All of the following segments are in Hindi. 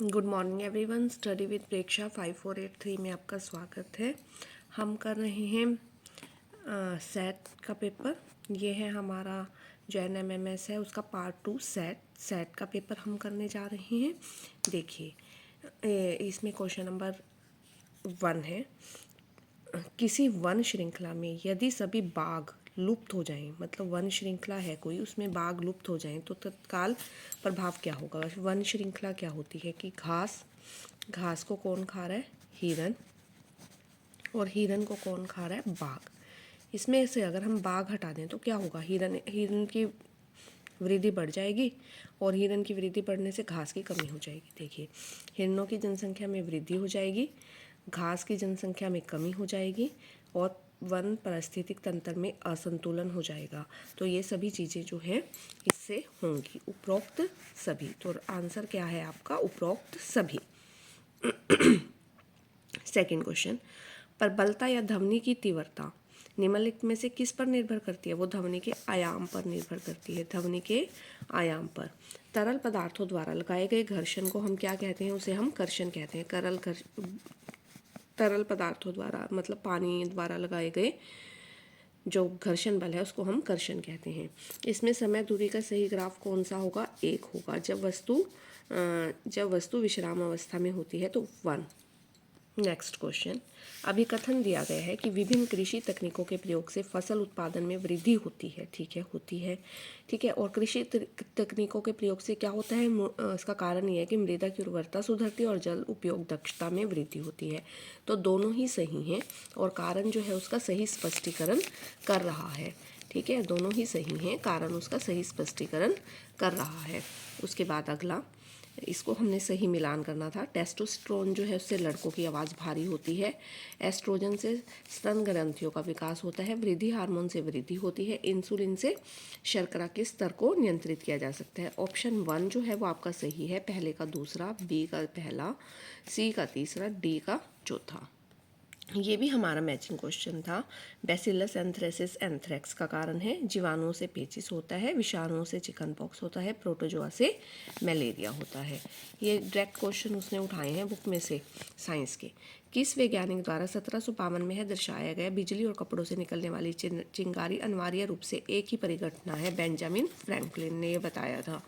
Good morning everyone. Study with Preksha 5483 में आपका स्वागत है। हम कर रहे हैं सेट का पेपर। ये है हमारा जो NMMS है उसका पार्ट 2 सेट का पेपर हम करने जा रहे हैं। देखिए इसमें क्वेश्चन नंबर 1 है, किसी वन श्रृंखला में यदि सभी बाघ लुप्त हो जाएं, मतलब वन श्रृंखला है कोई, उसमें बाघ लुप्त हो जाएं तो तत्काल प्रभाव क्या होगा। वन श्रृंखला क्या होती है कि घास को कौन खा रहा है, हिरन, और हिरन को कौन खा रहा है, बाघ। इसमें से अगर हम बाघ हटा दें तो क्या होगा, हिरन की वृद्धि बढ़ जाएगी और हिरन की वृद्धि बढ़ने से घास की कमी हो जाएगी। देखिए, हिरनों की जनसंख्या में वृद्धि हो जाएगी, घास की जनसंख्या में कमी हो जाएगी और वन पारिस्थितिक तंत्र में असंतुलन हो जाएगा। तो ये सभी चीज़ें जो हैं इससे होंगी, उपरोक्त सभी। तो आंसर क्या है आपका, उपरोक्त सभी। सेकंड क्वेश्चन, प्रबलता या ध्वनि की तीव्रता निम्नलिखित में से किस पर निर्भर करती है। वो ध्वनि के आयाम पर निर्भर करती है, ध्वनि के आयाम पर। तरल पदार्थों द्वारा लगाए गए घर्षण को हम क्या कहते हैं, उसे हम कर्षण कहते हैं। तरल पदार्थों द्वारा मतलब पानी द्वारा लगाए गए जो घर्षण बल है उसको हम कर्षण कहते हैं। इसमें समय दूरी का सही ग्राफ कौन सा होगा, 1 होगा। जब वस्तु विश्राम अवस्था में होती है तो 1। नेक्स्ट क्वेश्चन, अभी कथन दिया गया है कि विभिन्न कृषि तकनीकों के प्रयोग से फसल उत्पादन में वृद्धि होती है। ठीक है। और कृषि तकनीकों के प्रयोग से क्या होता है, इसका कारण ये है कि मृदा की उर्वरता सुधरती है और जल उपयोग दक्षता में वृद्धि होती है। तो दोनों ही सही हैं और कारण जो है उसका सही स्पष्टीकरण कर रहा है। ठीक है, दोनों ही सही हैं, कारण उसका सही स्पष्टीकरण कर रहा है। उसके बाद अगला, इसको हमने सही मिलान करना था। टेस्टोस्टेरोन जो है उससे लड़कों की आवाज़ भारी होती है। एस्ट्रोजन से स्तन ग्रंथियों का विकास होता है। वृद्धि हार्मोन से वृद्धि होती है। इंसुलिन से शर्करा के स्तर को नियंत्रित किया जा सकता है। ऑप्शन 1 जो है वो आपका सही है, पहले का दूसरा, बी का पहला, सी का तीसरा, डी का चौथा। ये भी हमारा मैचिंग क्वेश्चन था। बैसिलस एंथ्रेसिस एंथ्रेक्स का कारण है, जीवाणुओं से पेचिस होता है, विषाणुओं से चिकन पॉक्स होता है, प्रोटोजोआ से मलेरिया होता है। ये डायरेक्ट क्वेश्चन उसने उठाए हैं बुक में से, साइंस के। किस वैज्ञानिक द्वारा 1752 में है दर्शाया गया बिजली और कपड़ों से निकलने वाली चिंगारी अनिवार्य रूप से एक ही परिघटना है, बेंजामिन फ्रैंकलिन ने ये बताया था।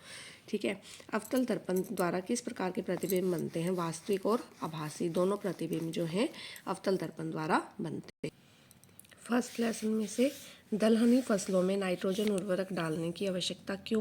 ठीक है। अवतल दर्पण द्वारा किस प्रकार के प्रतिबिंब बनते हैं, वास्तविक और आभासी, दोनों प्रतिबिंब जो हैं अवतल दर्पण द्वारा बनते हैं। फर्स्ट लेसन में से दलहनी फसलों में नाइट्रोजन उर्वरक डालने की आवश्यकता क्यों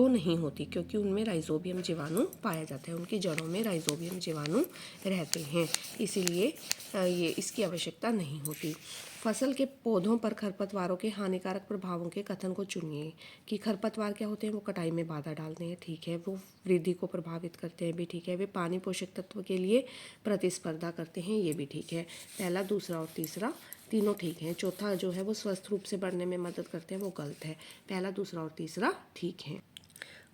नहीं होती, क्योंकि उनमें राइजोबियम जीवाणु पाया जाता है, उनकी जड़ों में राइजोबियम जीवाणु रहते हैं, इसीलिए ये इसकी आवश्यकता नहीं होती। फसल के पौधों पर खरपतवारों के हानिकारक प्रभावों के कथन को चुनिए। कि खरपतवार क्या होते हैं, वो कटाई में बाधा डालते हैं, ठीक है। वो वृद्धि को प्रभावित करते हैं, भी ठीक है। वे पानी पोषक तत्व के लिए प्रतिस्पर्धा करते हैं, ये भी ठीक है। पहला, दूसरा और तीसरा तीनों ठीक हैं। चौथा जो है वो स्वस्थ रूप से बढ़ने में मदद करते हैं, वो गलत है। पहला, दूसरा और तीसरा ठीक है।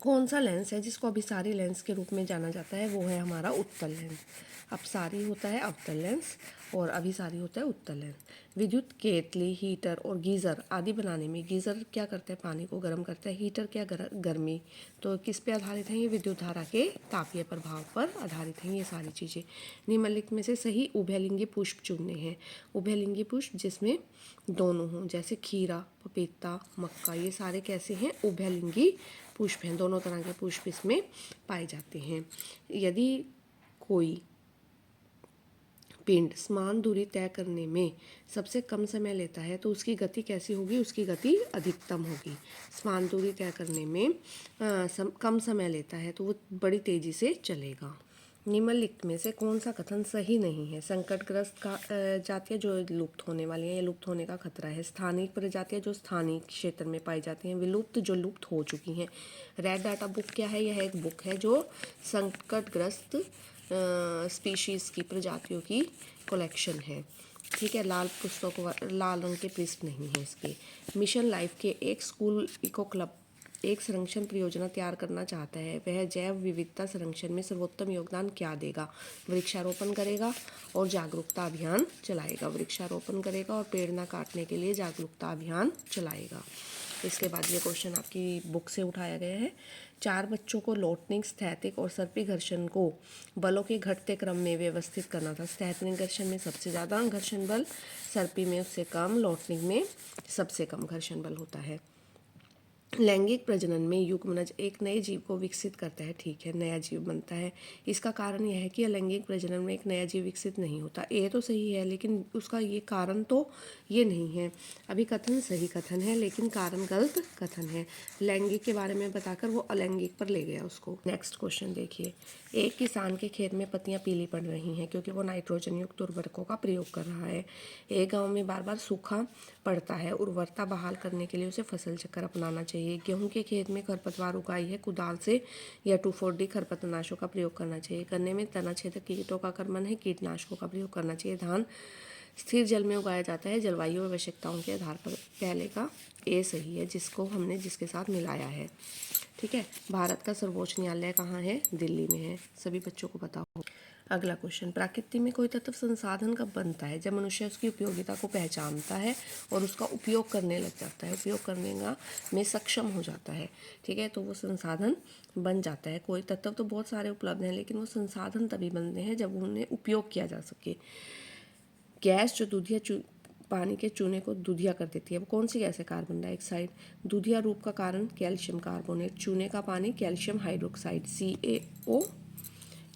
कौन सा लेंस है जिसको अभिसारी लेंस के रूप में जाना जाता है, वो है हमारा उत्तल लेंस। अपसारी होता है अवतल लेंस और अभिसारी होता है उत्तल लेंस। विद्युत केतली, हीटर और गीज़र आदि बनाने में, गीज़र क्या करता है, पानी को गर्म करता है, हीटर क्या, गर्मी। तो किस पे आधारित हैं, ये विद्युत धारा के तापीय प्रभाव पर आधारित हैं ये सारी चीज़ें। निम्नलिखित में से सही उभयलिंगी पुष्प चुनने हैं। उभयलिंगी पुष्प जिसमें दोनों हों, जैसे खीरा, पपीता, मक्का, ये सारे कैसे हैं, उभयलिंगी पुष्प हैं, दोनों तरह के पुष्प इसमें पाए जाते हैं। यदि कोई पिंड समान दूरी तय करने में सबसे कम समय लेता है तो उसकी गति कैसी होगी, उसकी गति अधिकतम होगी। समान दूरी तय करने में कम समय लेता है तो वो बड़ी तेज़ी से चलेगा। निम्नलिखित में से कौन सा कथन सही नहीं है। संकटग्रस्त जातियाँ जो लुप्त होने वाली हैं या लुप्त होने का खतरा है। स्थानीय प्रजातियाँ जो स्थानीय क्षेत्र में पाई जाती हैं। विलुप्त जो लुप्त हो चुकी हैं। रेड डाटा बुक क्या है, यह एक बुक है जो संकटग्रस्त स्पीशीज़ की प्रजातियों की कलेक्शन है। ठीक है, लाल रंग के पृष्ठ नहीं है इसके। मिशन लाइफ के एक स्कूल इको क्लब एक संरक्षण परियोजना तैयार करना चाहता है, वह जैव विविधता संरक्षण में सर्वोत्तम योगदान क्या देगा। वृक्षारोपण करेगा और जागरूकता अभियान चलाएगा। वृक्षारोपण करेगा और पेड़ न काटने के लिए जागरूकता अभियान चलाएगा। इसके बाद ये क्वेश्चन आपकी बुक से उठाया गया है। 4 बच्चों को लोटनिक, स्थैतिक और सर्पी घर्षण को बलों के घटते क्रम में व्यवस्थित करना था। स्थैतिक घर्षण में सबसे ज़्यादा घर्षण बल, सर्पी में उससे कम, लोटनिक में सबसे कम घर्षण बल होता है। लैंगिक प्रजनन में युग्मनज एक नए जीव को विकसित करता है। ठीक है, नया जीव बनता है। इसका कारण यह है कि अलैंगिक प्रजनन में एक नया जीव विकसित नहीं होता। ये तो सही है, लेकिन उसका ये कारण तो ये नहीं है। अभी कथन सही कथन है, लेकिन कारण गलत कथन है। लैंगिक के बारे में बताकर वो अलैंगिक पर ले गया उसको। नेक्स्ट क्वेश्चन देखिए। एक किसान के खेत में पत्तियां पीली पड़ रही हैं क्योंकि वो नाइट्रोजन युक्त उर्वरकों का प्रयोग कर रहा है। एक गाँव में बार बार सूखा पड़ता है। उर्वरता बहाल करने के लिए उसे फसल चक्कर अपनाना चाहिए। गेहूं के खेत में खरपतवार उगाई है, कुदाल से या 2,4-D खरपतनाशकों का प्रयोग करना चाहिए। गन्ने में तना छेदक कीटों का आक्रमण है, कीटनाशकों का प्रयोग करना चाहिए। धान स्थिर जल में उगाया जाता है, जलवायु आवश्यकताओं के आधार पर। पहले का ए सही है, जिसको हमने जिसके साथ मिलाया है। ठीक है, भारत का सर्वोच्च न्यायालय कहाँ है? दिल्ली में है, सभी बच्चों को पता हो। अगला क्वेश्चन, प्रकृति में कोई तत्व संसाधन कब बनता है? जब मनुष्य उसकी उपयोगिता को पहचानता है और उसका उपयोग करने लग जाता है, उपयोग करने में सक्षम हो जाता है। ठीक है, तो वो संसाधन बन जाता है। कोई तत्व तो बहुत सारे उपलब्ध हैं, लेकिन वो संसाधन तभी बनते हैं जब उन्हें उपयोग किया जा सके। गैस जो दूधिया पानी के चूने को दूधिया कर देती है, वो कौन सी गैस है? Carbon dioxide. दूधिया रूप का कारण कैल्शियम कार्बोनेट। चूने का पानी calcium hydroxide, CaO,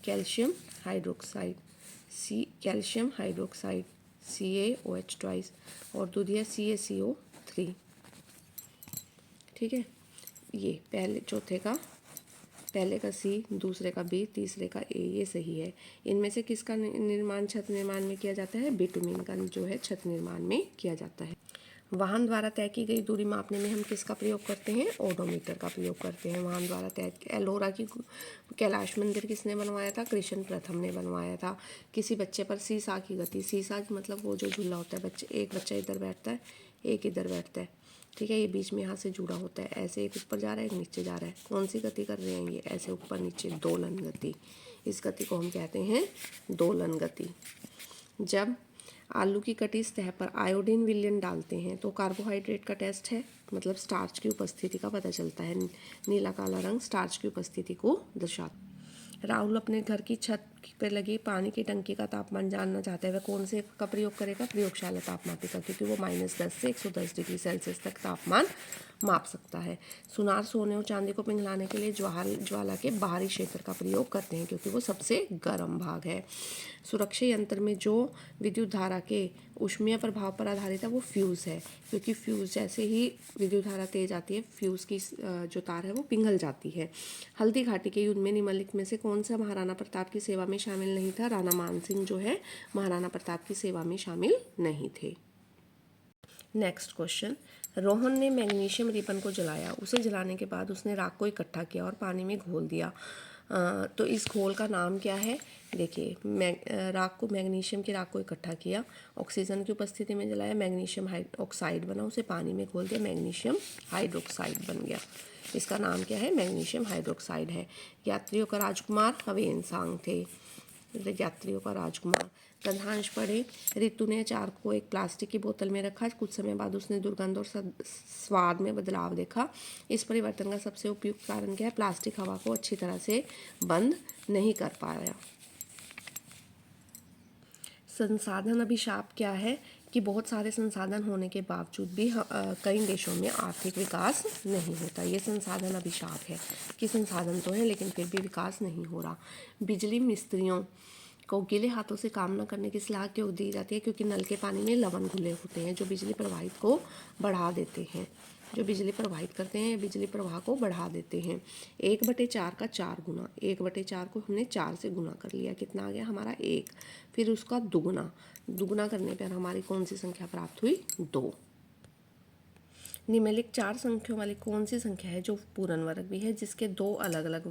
calcium hydroxide, calcium hydroxide, CaOH twice, और दूधिया CaCO3। ठीक है, ये पहले चौथे का पहले का C, दूसरे का B, तीसरे का A, ये सही है। इनमें से किसका निर्माण छत निर्माण में किया जाता है? बिटुमिन का जो है छत निर्माण में किया जाता है। वाहन द्वारा तय की गई दूरी मापने में हम किसका प्रयोग करते हैं? ओडोमीटर का प्रयोग करते हैं। वाहन द्वारा तय। एलोरा की कैलाश मंदिर किसने बनवाया था? कृष्ण प्रथम ने बनवाया था। किसी बच्चे पर सीसा की गति, सीसा मतलब वो जो झूला होता है, बच्चे एक बच्चा इधर बैठता है, एक इधर बैठता है। ठीक है, ये बीच में यहाँ से जुड़ा होता है, ऐसे एक ऊपर जा रहा है, एक नीचे जा रहा है। कौन सी गति कर रहे हैं ये? ऐसे ऊपर नीचे, दोलन गति। इस गति को हम कहते हैं दोलन गति। जब आलू की कटी सतह पर आयोडीन विलयन डालते हैं तो कार्बोहाइड्रेट का टेस्ट है, मतलब स्टार्च की उपस्थिति का पता चलता है। नीला काला रंग स्टार्च की उपस्थिति को दर्शाता है। राहुल अपने घर की छत पर लगी पानी की टंकी का तापमान जानना चाहता है। वह कौन से का प्रयोग करेगा? प्रयोगशाला तापमापिका, क्योंकि वो -10 से 110 डिग्री सेल्सियस तक तापमान माप सकता है। सुनार सोने और चांदी को पिघलाने के लिए ज्वाला के बाहरी क्षेत्र का प्रयोग करते हैं, क्योंकि वो सबसे गर्म भाग है। सुरक्षा यंत्र में जो विद्युत धारा के ऊष्मीय प्रभाव पर आधारित है वो फ्यूज़ है, क्योंकि फ्यूज़ जैसे ही विद्युत धारा तेज आती है, फ्यूज़ की जो तार है वो पिघल जाती है। हल्दी घाटी के युद्ध में निम्नलिखित में से कौन सा महाराणा प्रताप की सेवा में शामिल नहीं था? राणा मानसिंह जो है महाराणा प्रताप की सेवा में शामिल नहीं थे। नेक्स्ट क्वेश्चन, रोहन ने मैग्नीशियम रिबन को जलाया। उसे जलाने के बाद उसने राख को इकट्ठा किया और पानी में घोल दिया। तो इस घोल का नाम क्या है? देखिए, राख को, मैग्नीशियम की राख को इकट्ठा किया, ऑक्सीजन की उपस्थिति में जलाया, मैग्नीशियम ऑक्साइड बना, उसे पानी में घोल दिया, मैग्नीशियम हाइड्रोक्साइड बन गया। इसका नाम क्या है? मैग्नीशियम हाइड्रोक्साइड है। यात्रियों का राजकुमार हवेनसांग थे। यात्रियों का राजकुमार। गंधांश पढ़े। ऋतु ने अचार को एक प्लास्टिक की बोतल में रखा। कुछ समय बाद उसने दुर्गंध और स्वाद में बदलाव देखा। इस परिवर्तन का सबसे उपयुक्त कारण क्या है? प्लास्टिक हवा को अच्छी तरह से बंद नहीं कर पाया। संसाधन अभिशाप क्या है? कि बहुत सारे संसाधन होने के बावजूद भी कई देशों में आर्थिक विकास नहीं होता। ये संसाधन अभिशाप है कि संसाधन तो है लेकिन फिर भी विकास नहीं हो रहा। बिजली मिस्त्रियों को गीले हाथों से काम न करने की सलाह क्यों दी जाती है? क्योंकि नल के पानी में लवण घुले होते हैं जो बिजली प्रवाहित को बढ़ा देते हैं, जो बिजली प्रवाहित करते हैं, बिजली प्रवाह को बढ़ा देते हैं। 1/4 का 4 गुना, 1/4 को हमने 4 से गुना कर लिया, कितना आ गया हमारा? 1। फिर उसका दुगुना, दुगुना करने पर हमारी कौन सी संख्या प्राप्त हुई? 2। निम्नलिखित 4 संख्याओं वाली कौन सी संख्या है जो पूर्ण वर्ग भी है, जिसके 2 अलग अलग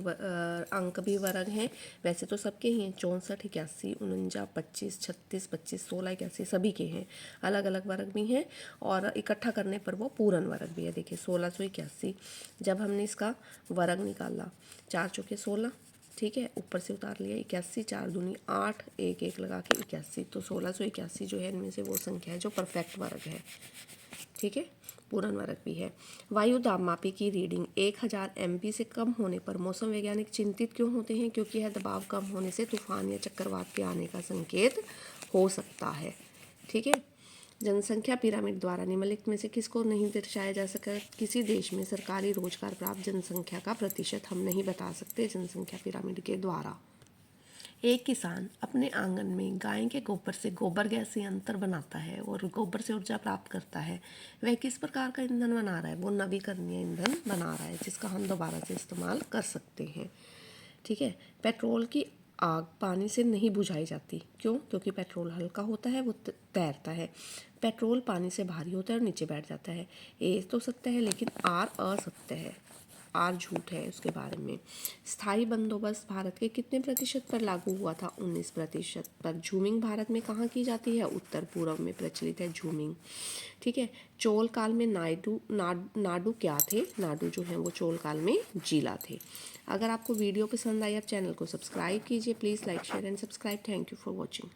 अंक भी वर्ग हैं? वैसे तो सबके ही हैं, 64, 81, 49, 25, 36, 25, 16, 81 सभी के हैं। अलग अलग वर्ग भी हैं और इकट्ठा करने पर वो पूर्ण वर्ग भी है। देखिए 1681, जब हमने इसका वर्ग निकाला, 4 चौके 16, ठीक है, ऊपर से उतार लिया 81, 4 दूनी 8, 1 1 लगा के 81, तो 1681 जो है इनमें से वो संख्या है जो परफेक्ट वर्ग है। ठीक है, पूर्णवर्ग भी है। वायु दाबमापी की रीडिंग 1000 MP से कम होने पर मौसम वैज्ञानिक चिंतित क्यों होते हैं? क्योंकि यह दबाव कम होने से तूफान या चक्रवात के आने का संकेत हो सकता है। ठीक है। जनसंख्या पिरामिड द्वारा निम्नलिखित में से किसको नहीं दर्शाया जा सका? किसी देश में सरकारी रोजगार प्राप्त जनसंख्या का प्रतिशत हम नहीं बता सकते जनसंख्या पिरामिड के द्वारा। एक किसान अपने आंगन में गाय के गोबर से गोबर गैस संयंत्र बनाता है और गोबर से ऊर्जा प्राप्त करता है। वह किस प्रकार का ईंधन बना रहा है? वो नवीकरणीय ईंधन बना रहा है जिसका हम दोबारा से इस्तेमाल कर सकते हैं। ठीक है। पेट्रोल की आग पानी से नहीं बुझाई जाती। क्यों? क्योंकि पेट्रोल हल्का होता है, वो तैरता है। पेट्रोल पानी से भारी होता है और नीचे बैठ जाता है। ए तो सत्य है लेकिन आर असत्य है, आर झूठ है उसके बारे में। स्थायी बंदोबस्त भारत के कितने प्रतिशत पर लागू हुआ था? 19% पर। झूमिंग भारत में कहाँ की जाती है? उत्तर पूर्व में प्रचलित है झूमिंग। ठीक है। चोल काल में नाडु क्या थे? नाडु जो है वो चोल काल में जिला थे। अगर आपको वीडियो पसंद आई आप चैनल को सब्सक्राइब कीजिए। Please like share and subscribe. Thank you for watching.